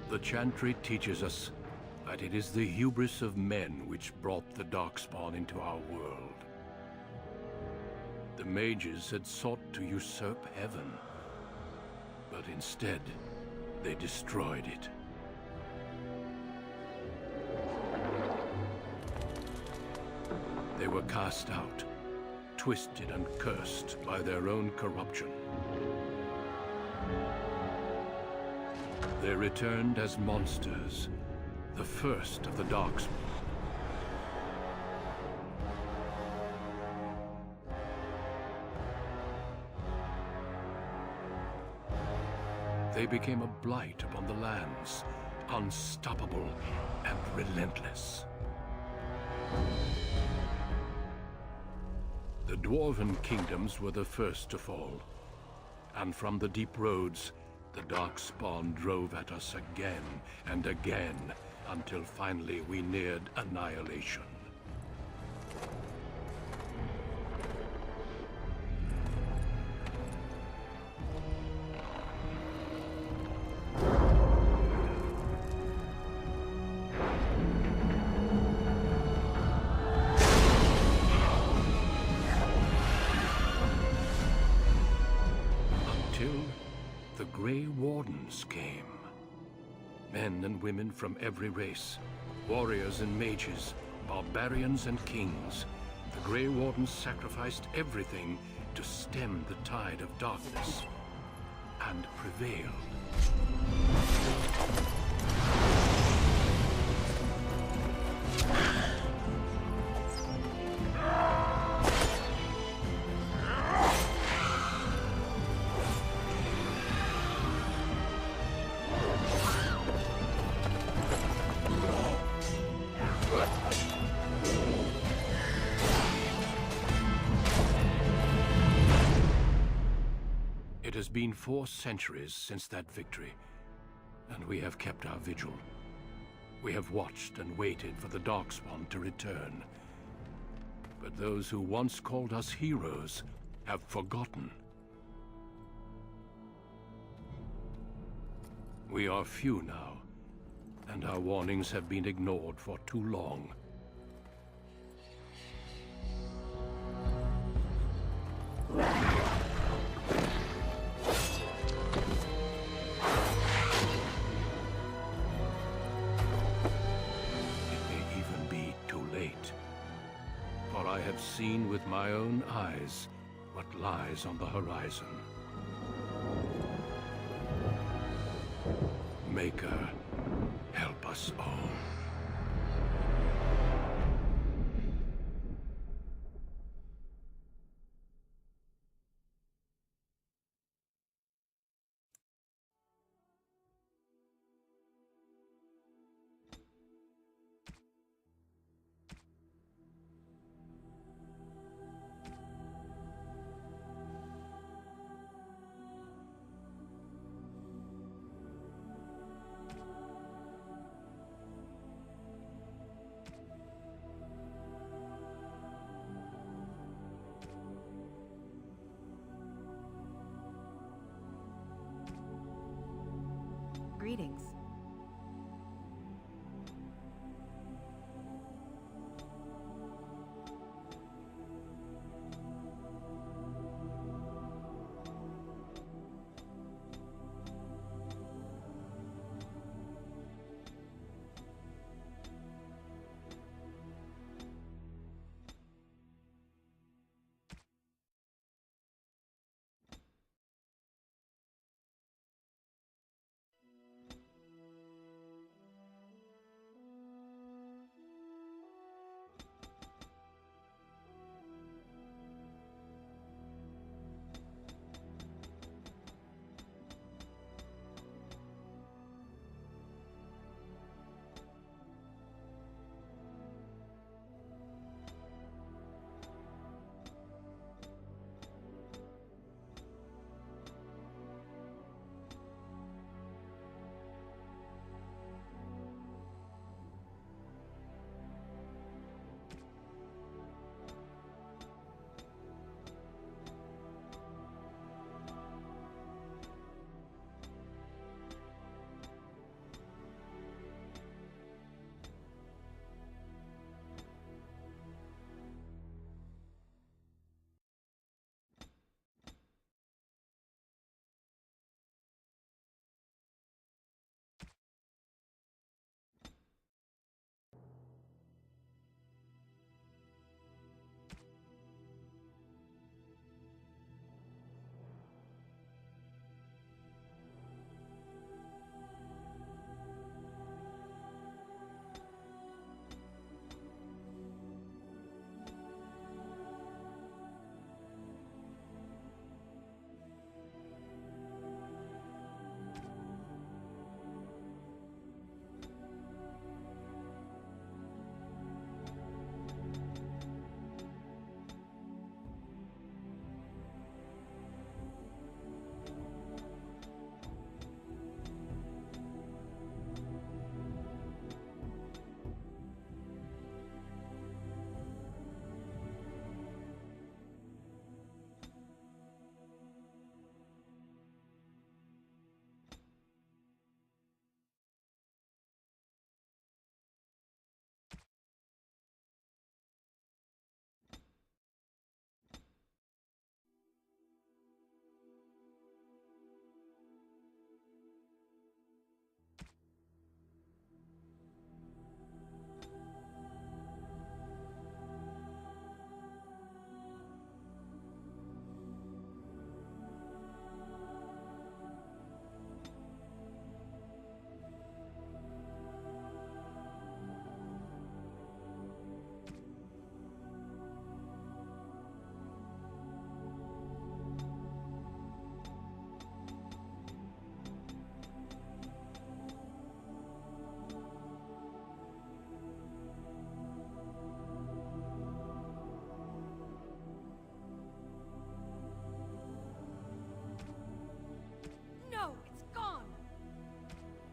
The chantry teaches us that it is the hubris of men which brought the Darkspawn into our world. The mages had sought to usurp heaven, but instead, they destroyed it. They were cast out, twisted and cursed by their own corruption. They returned as monsters, the first of the Darkspawn. They became a blight upon the lands, unstoppable and relentless. The Dwarven kingdoms were the first to fall, and from the deep roads, the Darkspawn drove at us again and again, until finally we neared annihilation. Men and women from every race, warriors and mages, barbarians and kings. The Grey Wardens sacrificed everything to stem the tide of darkness, and prevailed. It has been 4 centuries since that victory, and we have kept our vigil. We have watched and waited for the Darkspawn to return. But those who once called us heroes have forgotten. We are few now, and our warnings have been ignored for too long. I have seen with my own eyes what lies on the horizon. Maker, help us all. Greetings.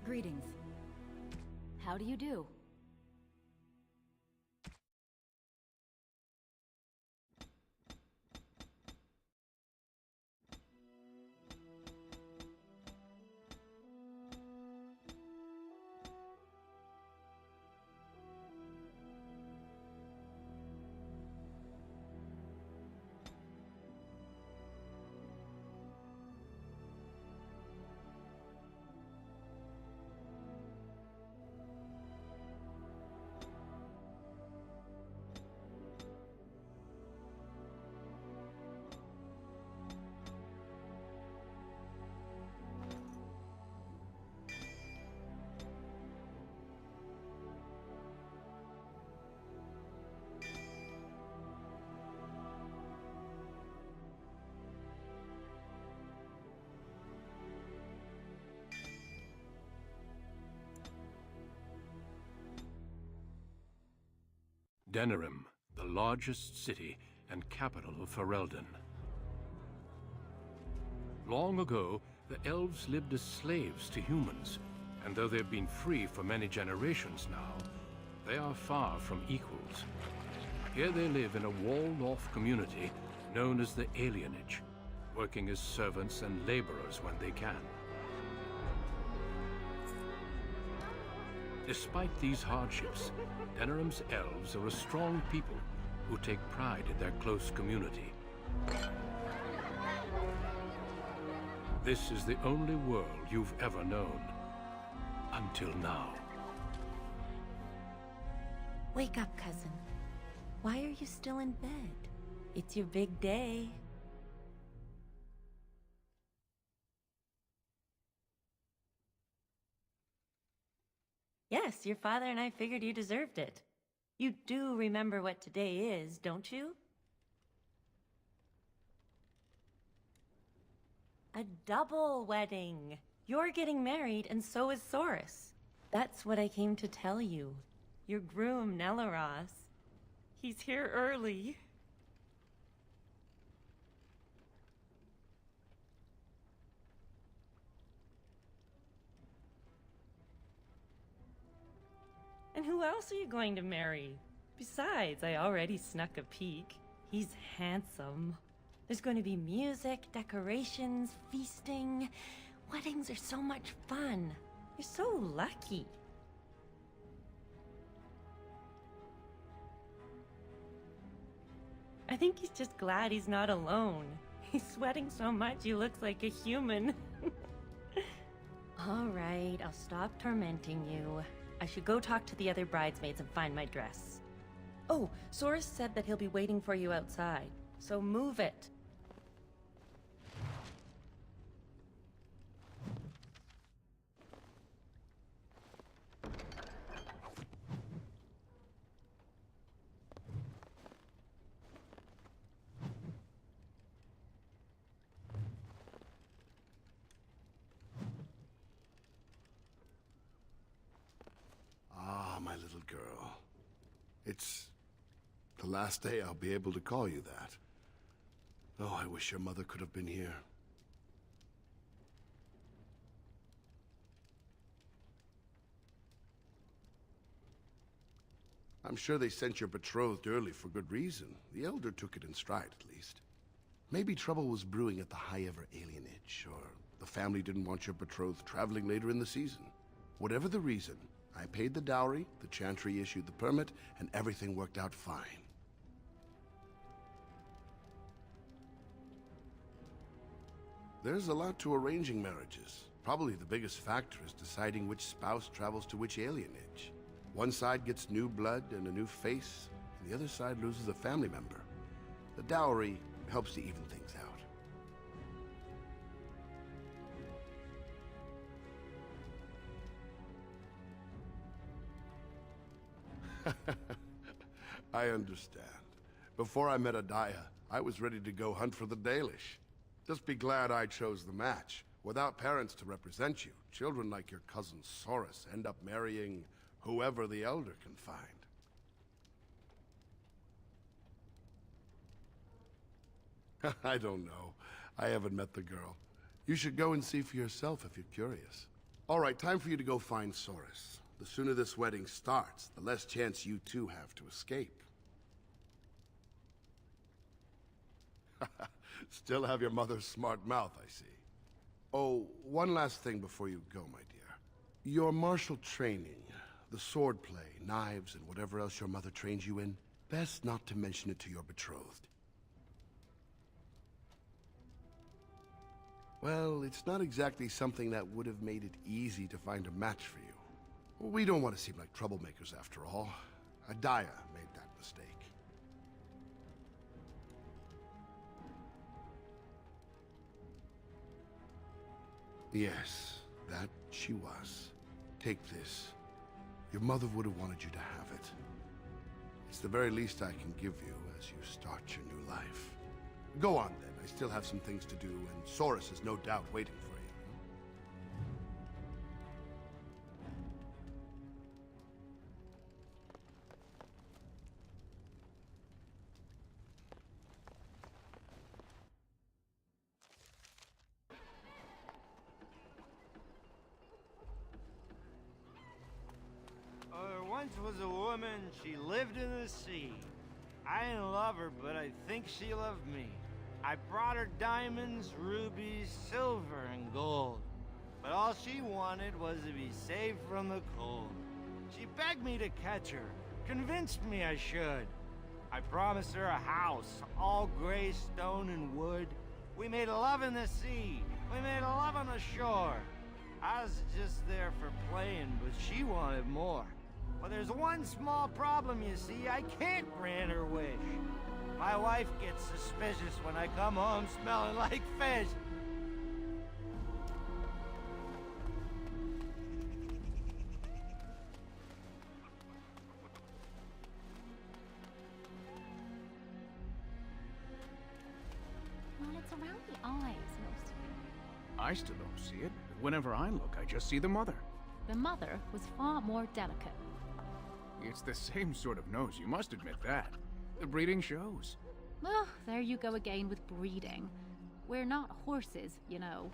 Greetings. How do you do? Denerim, the largest city and capital of Ferelden. Long ago, the elves lived as slaves to humans, and though they've been free for many generations now, they are far from equals. Here they live in a walled-off community known as the Alienage, working as servants and laborers when they can. Despite these hardships, Denerim's elves are a strong people who take pride in their close community. This is the only world you've ever known. Until now. Wake up, cousin. Why are you still in bed? It's your big day. Yes, your father and I figured you deserved it. You do remember what today is, don't you? A double wedding. You're getting married, and so is Saurus. That's what I came to tell you. Your groom, Nelaros. He's here early. And who else are you going to marry? Besides, I already snuck a peek. He's handsome. There's going to be music, decorations, feasting. Weddings are so much fun. You're so lucky. I think he's just glad he's not alone. He's sweating so much he looks like a human. All right, I'll stop tormenting you. I should go talk to the other bridesmaids and find my dress. Oh, Saurus said that he'll be waiting for you outside, so move it. My little girl. It's the last day I'll be able to call you that. Oh, I wish your mother could have been here. I'm sure they sent your betrothed early for good reason. The Elder took it in stride, at least. Maybe trouble was brewing at the High-Ever Alienage, or the family didn't want your betrothed traveling later in the season. Whatever the reason, I paid the dowry, the Chantry issued the permit, and everything worked out fine. There's a lot to arranging marriages. Probably the biggest factor is deciding which spouse travels to which alienage. One side gets new blood and a new face, and the other side loses a family member. The dowry helps to even things out. I understand. Before I met Adaya, I was ready to go hunt for the Dalish. Just be glad I chose the match. Without parents to represent you, children like your cousin Saurus end up marrying whoever the Elder can find. I don't know. I haven't met the girl. You should go and see for yourself if you're curious. All right, time for you to go find Soris. The sooner this wedding starts, the less chance you two have to escape. Still have your mother's smart mouth, I see. Oh, one last thing before you go, my dear. Your martial training, the sword play, knives, and whatever else your mother trains you in, best not to mention it to your betrothed. Well, it's not exactly something that would have made it easy to find a match for you. We don't want to seem like troublemakers after all. Adaya made that mistake. Yes, that she was. Take this. Your mother would have wanted you to have it. It's the very least I can give you as you start your new life. Go on then. I still have some things to do, and Soris is no doubt waiting for you. There once was a woman, she lived in the sea. I didn't love her, but I think she loved me. I brought her diamonds, rubies, silver, and gold. But all she wanted was to be safe from the cold. She begged me to catch her, convinced me I should. I promised her a house, all gray stone and wood. We made love in the sea, we made love on the shore. I was just there for playing, but she wanted more. But there's one small problem, you see. I can't grant her wish. My wife gets suspicious when I come home smelling like fish. Well, it's around the eyes mostly. I still don't see it. Whenever I look, I just see the mother. The mother was far more delicate. It's the same sort of nose, you must admit that. The breeding shows. Well, there you go again with breeding. We're not horses, you know.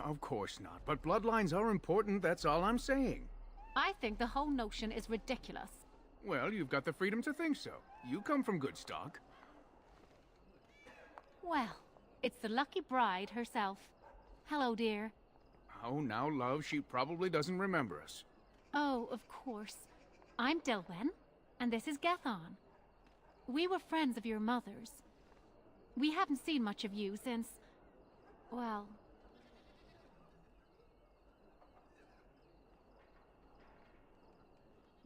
Of course not, but bloodlines are important, that's all I'm saying. I think the whole notion is ridiculous. Well, you've got the freedom to think so. You come from good stock. Well, it's the lucky bride herself. Hello, dear. Oh, now, love, she probably doesn't remember us. Oh, of course. I'm Dilwen, and this is Gethon. We were friends of your mother's. We haven't seen much of you since... well...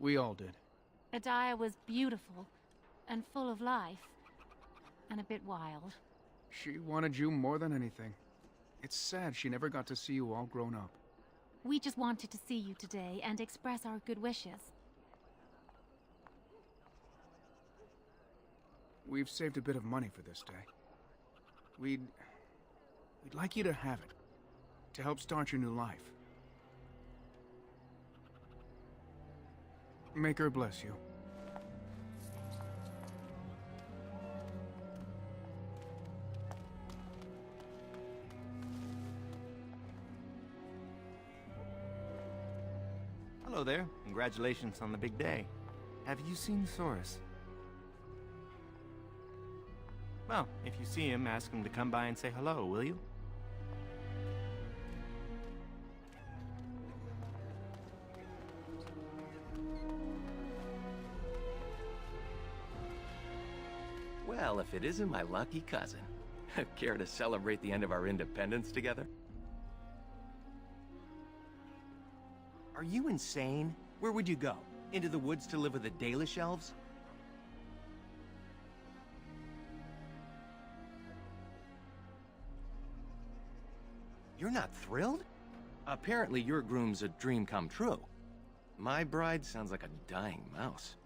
We all did. Adaya was beautiful, and full of life, and a bit wild. She wanted you more than anything. It's sad she never got to see you all grown up. We just wanted to see you today and express our good wishes. We've saved a bit of money for this day. We'd like you to have it, to help start your new life. Make her bless you. Hello there. Congratulations on the big day. Have you seen Soris? Well, if you see him, ask him to come by and say hello, will you? Well, if it isn't my lucky cousin. Care to celebrate the end of our independence together? Are you insane? Where would you go? Into the woods to live with the Dalish elves? You're not thrilled? Apparently your groom's a dream come true. My bride sounds like a dying mouse.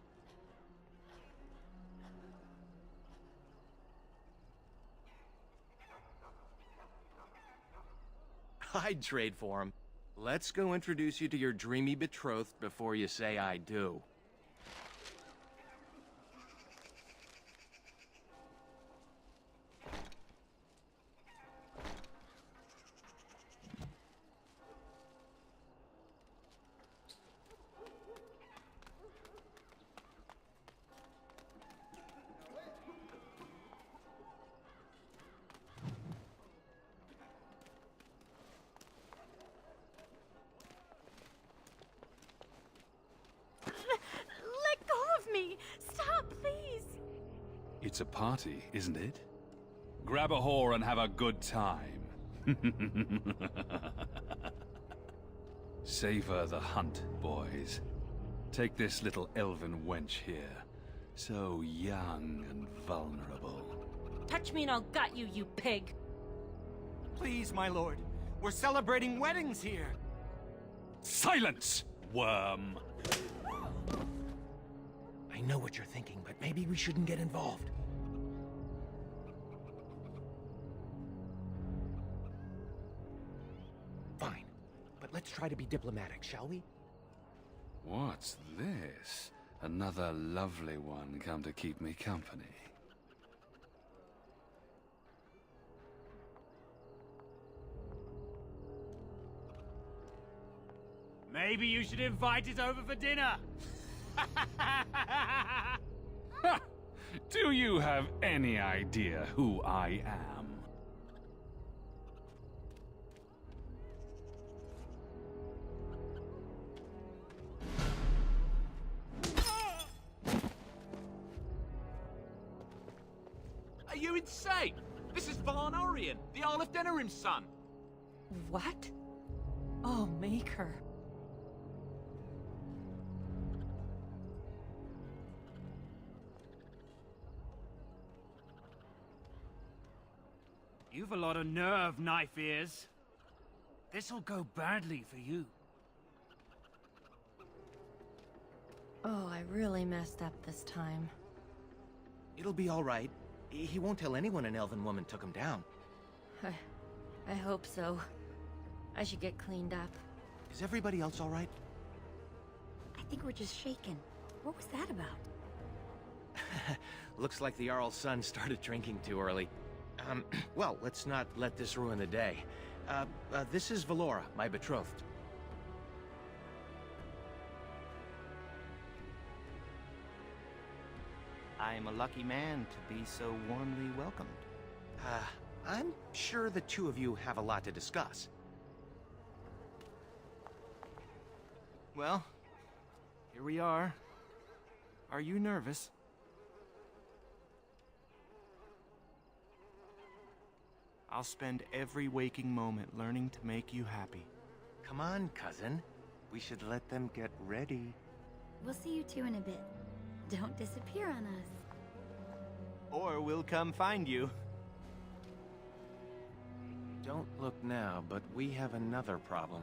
I'd trade for him. Let's go introduce you to your dreamy betrothed before you say I do. It's a party, isn't it? Grab a whore and have a good time. Savor the hunt, boys. Take this little elven wench here. So young and vulnerable. Touch me and I'll gut you, you pig! Please, my lord. We're celebrating weddings here. Silence, worm! I know what you're thinking, but maybe we shouldn't get involved. Fine, but let's try to be diplomatic, shall we? What's this? Another lovely one come to keep me company. Maybe you should invite us over for dinner. Do you have any idea who I am? Are you insane? This is Varn Orien, the Jarl of Denerim's son. What? Oh, Maker. You've a lot of nerve, knife ears. This'll go badly for you. Oh, I really messed up this time. It'll be all right. He won't tell anyone an elven woman took him down. I hope so. I should get cleaned up. Is everybody else all right? I think we're just shaken. What was that about? Looks like the Jarl's son started drinking too early. Well, let's not let this ruin the day. This is Valora, my betrothed. I am a lucky man to be so warmly welcomed. I'm sure the two of you have a lot to discuss. Well, here we are. Are you nervous? I'll spend every waking moment learning to make you happy. Come on, cousin. We should let them get ready. We'll see you two in a bit. Don't disappear on us. Or we'll come find you. Don't look now, but we have another problem.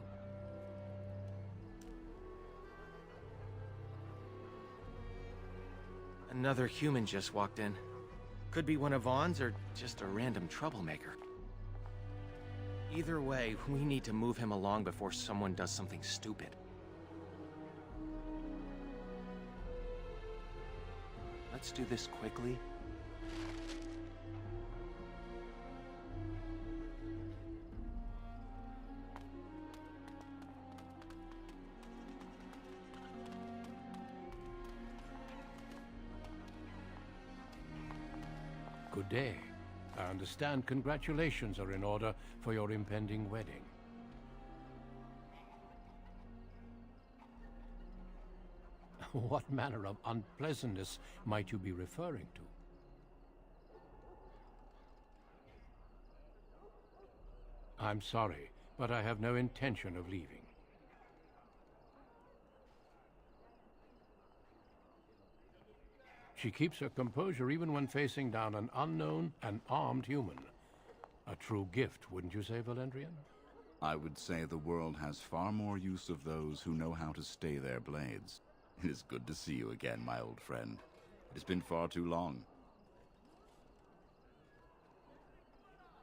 Another human just walked in. Could be one of Vaughn's or just a random troublemaker. Either way, we need to move him along before someone does something stupid. Let's do this quickly. Good day. I understand congratulations are in order for your impending wedding. What manner of unpleasantness might you be referring to? I'm sorry, but I have no intention of leaving. She keeps her composure even when facing down an unknown and armed human. A true gift, wouldn't you say, Valendrian? I would say the world has far more use of those who know how to stay their blades. It is good to see you again, my old friend. It has been far too long.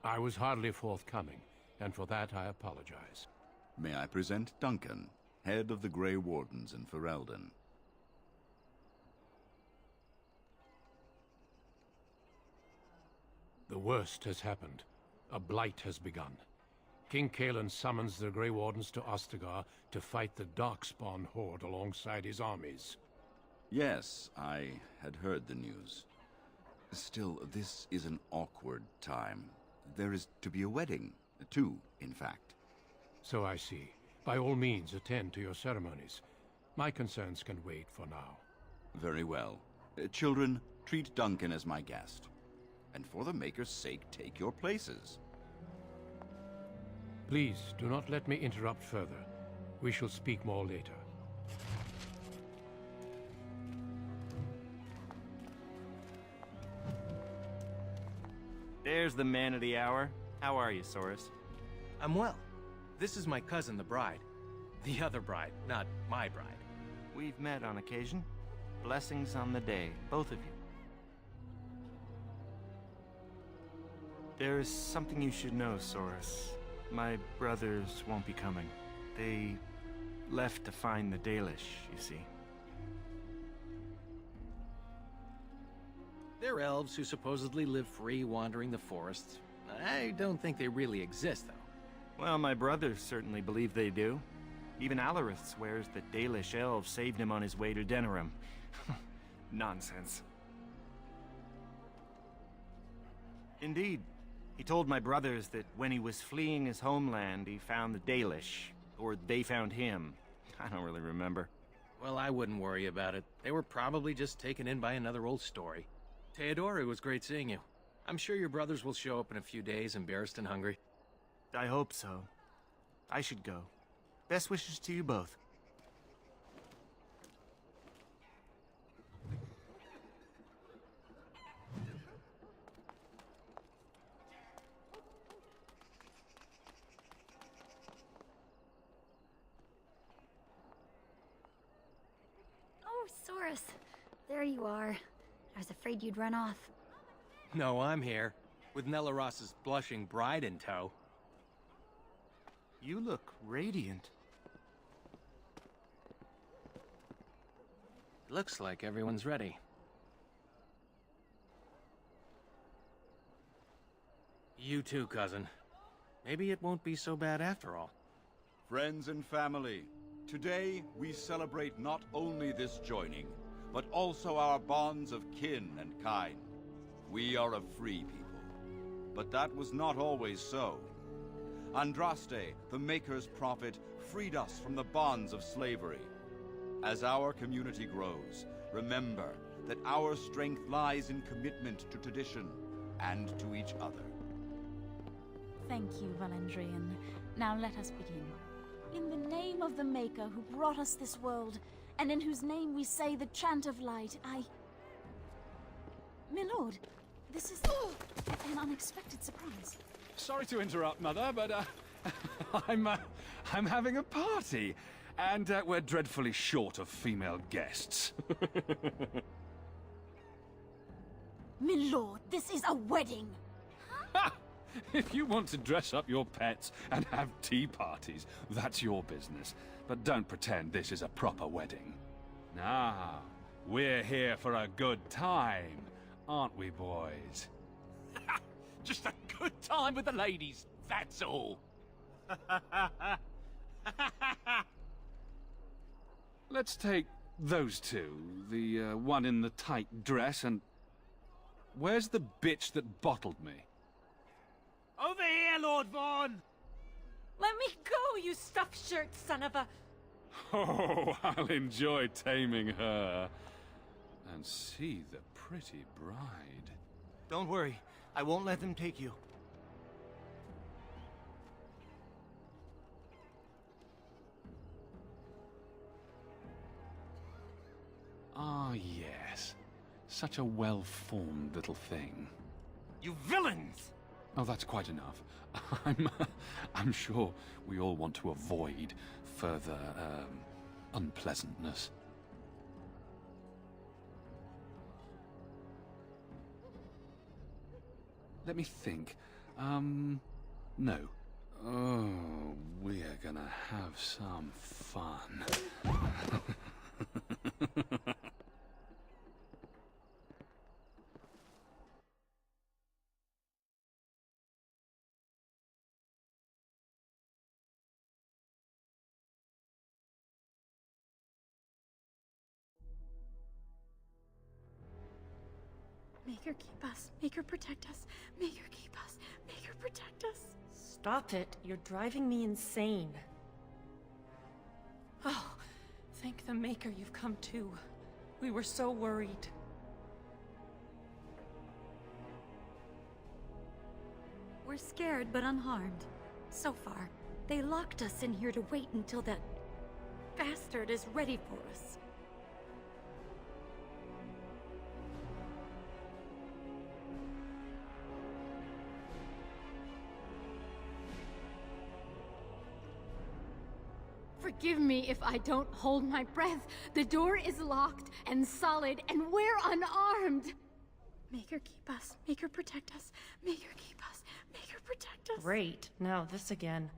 I was hardly forthcoming, and for that I apologize. May I present Duncan, head of the Grey Wardens in Ferelden. The worst has happened. A blight has begun. King Kalen summons the Grey Wardens to Ostagar to fight the Darkspawn horde alongside his armies. Yes, I had heard the news. Still, this is an awkward time. There is to be a wedding. Two, in fact. So I see. By all means, attend to your ceremonies. My concerns can wait for now. Very well. Children, treat Duncan as my guest. And for the Maker's sake, take your places. Please, do not let me interrupt further. We shall speak more later. There's the man of the hour. How are you, Soros? I'm well. This is my cousin, the bride. The other bride, not my bride. We've met on occasion. Blessings on the day, both of you. There's something you should know, Soros. My brothers won't be coming. They left to find the Dalish, you see. They're elves who supposedly live free wandering the forests. I don't think they really exist, though. Well, my brothers certainly believe they do. Even Alarith swears that Dalish elves saved him on his way to Denerim. Nonsense. Indeed. He told my brothers that when he was fleeing his homeland, he found the Dalish. Or they found him. I don't really remember. Well, I wouldn't worry about it. They were probably just taken in by another old story. Theodore, it was great seeing you. I'm sure your brothers will show up in a few days, embarrassed and hungry. I hope so. I should go. Best wishes to you both. Oh, Soros. There you are. I was afraid you'd run off. No, I'm here, with Nellaros's blushing bride in tow. You look radiant. Looks like everyone's ready. You too, cousin. Maybe it won't be so bad after all. Friends and family, today we celebrate not only this joining, but also our bonds of kin and kind. We are a free people, but that was not always so. Andraste, the Maker's prophet, freed us from the bonds of slavery. As our community grows, remember that our strength lies in commitment to tradition and to each other. Thank you, Valandrian. Now let us begin. In the name of the Maker who brought us this world, and in whose name we say the chant of light, My lord, this is an unexpected surprise. Sorry to interrupt, Mother, but I'm having a party, and we're dreadfully short of female guests. My lord, this is a wedding! If you want to dress up your pets and have tea parties, that's your business. But don't pretend this is a proper wedding. Nah, we're here for a good time, aren't we, boys? Just a good time with the ladies, that's all. Let's take those two. The one in the tight dress and... Where's the bitch that bottled me? Over here, Lord Vaughn! Let me go, you stuffed shirt son of a... Oh, I'll enjoy taming her. And see the pretty bride. Don't worry. I won't let them take you. Ah, yes. Such a well-formed little thing. You villains! Oh, that's quite enough. I'm sure we all want to avoid further, unpleasantness. Let me think. No. Oh, we're gonna have some fun. Make her keep us. Make her protect us. Make her keep us. Make her protect us. Stop it. You're driving me insane. Oh, thank the Maker you've come too. We were so worried. We're scared but unharmed. So far, they locked us in here to wait until that bastard is ready for us. Forgive me if I don't hold my breath. The door is locked and solid, and we're unarmed. Make her keep us. Make her protect us. Make her keep us. Make her protect us. Great. Now this again.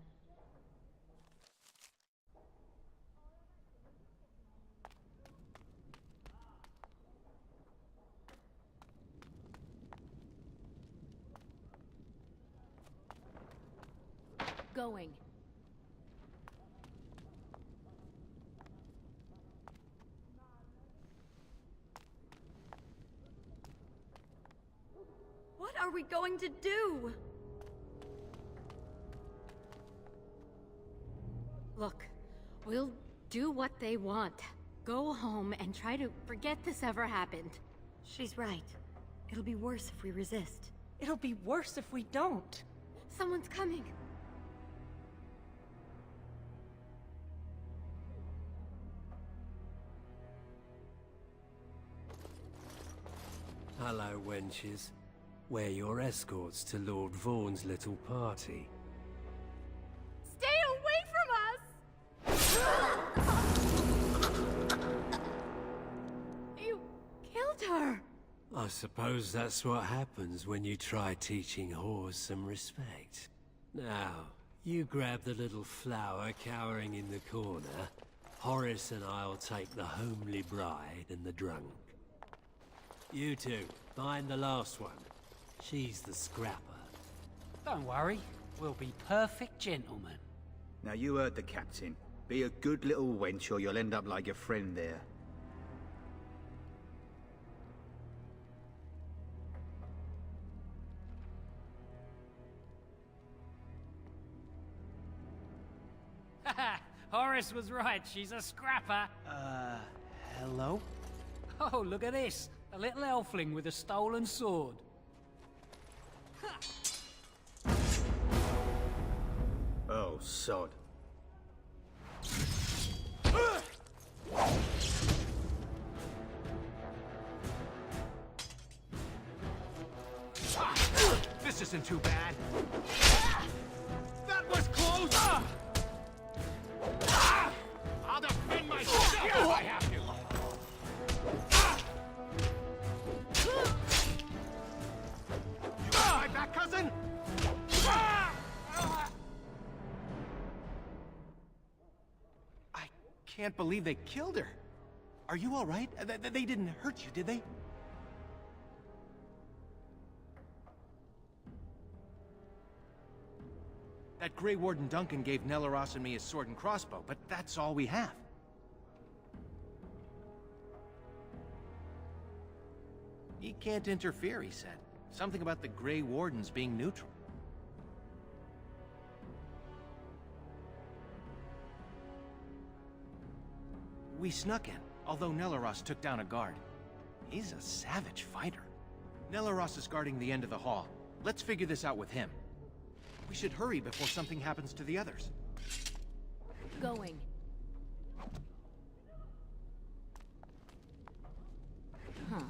Going. What are we going to do? Look, we'll do what they want. Go home and try to forget this ever happened. She's right. It'll be worse if we resist. It'll be worse if we don't. Someone's coming. Hello, wenches. We're your escorts to Lord Vaughn's little party. Stay away from us! You killed her! I suppose that's what happens when you try teaching whores some respect. Now, you grab the little flower cowering in the corner. Horace and I'll take the homely bride and the drunk. You two, find the last one. She's the scrapper. Don't worry, we'll be perfect gentlemen. Now you heard the captain. Be a good little wench or you'll end up like your friend there. Horace was right, she's a scrapper. Hello? Oh, look at this. A little elfling with a stolen sword. Oh, sod. This isn't too bad. That was close! I'll defend myself if I have to! You got my back, cousin? I can't believe they killed her. Are you all right? They didn't hurt you, did they? That Grey Warden Duncan gave Nelaros and me his sword and crossbow, but that's all we have. He can't interfere, he said. Something about the Grey Wardens being neutral. We snuck in, although Nelaros took down a guard. He's a savage fighter. Nelaros is guarding the end of the hall. Let's figure this out with him. We should hurry before something happens to the others. Going. Huh.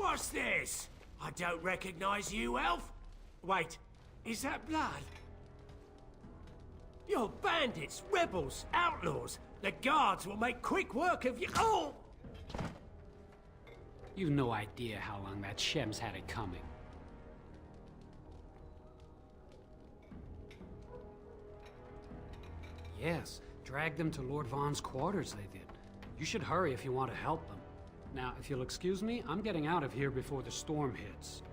What's this? I don't recognize you, elf. Wait, is that blood? You're bandits, rebels, outlaws. The guards will make quick work of you. Oh! You've no idea how long that Shem's had it coming. Yes, drag them to Lord Vaughn's quarters, they did. You should hurry if you want to help them. Now, if you'll excuse me, I'm getting out of here before the storm hits.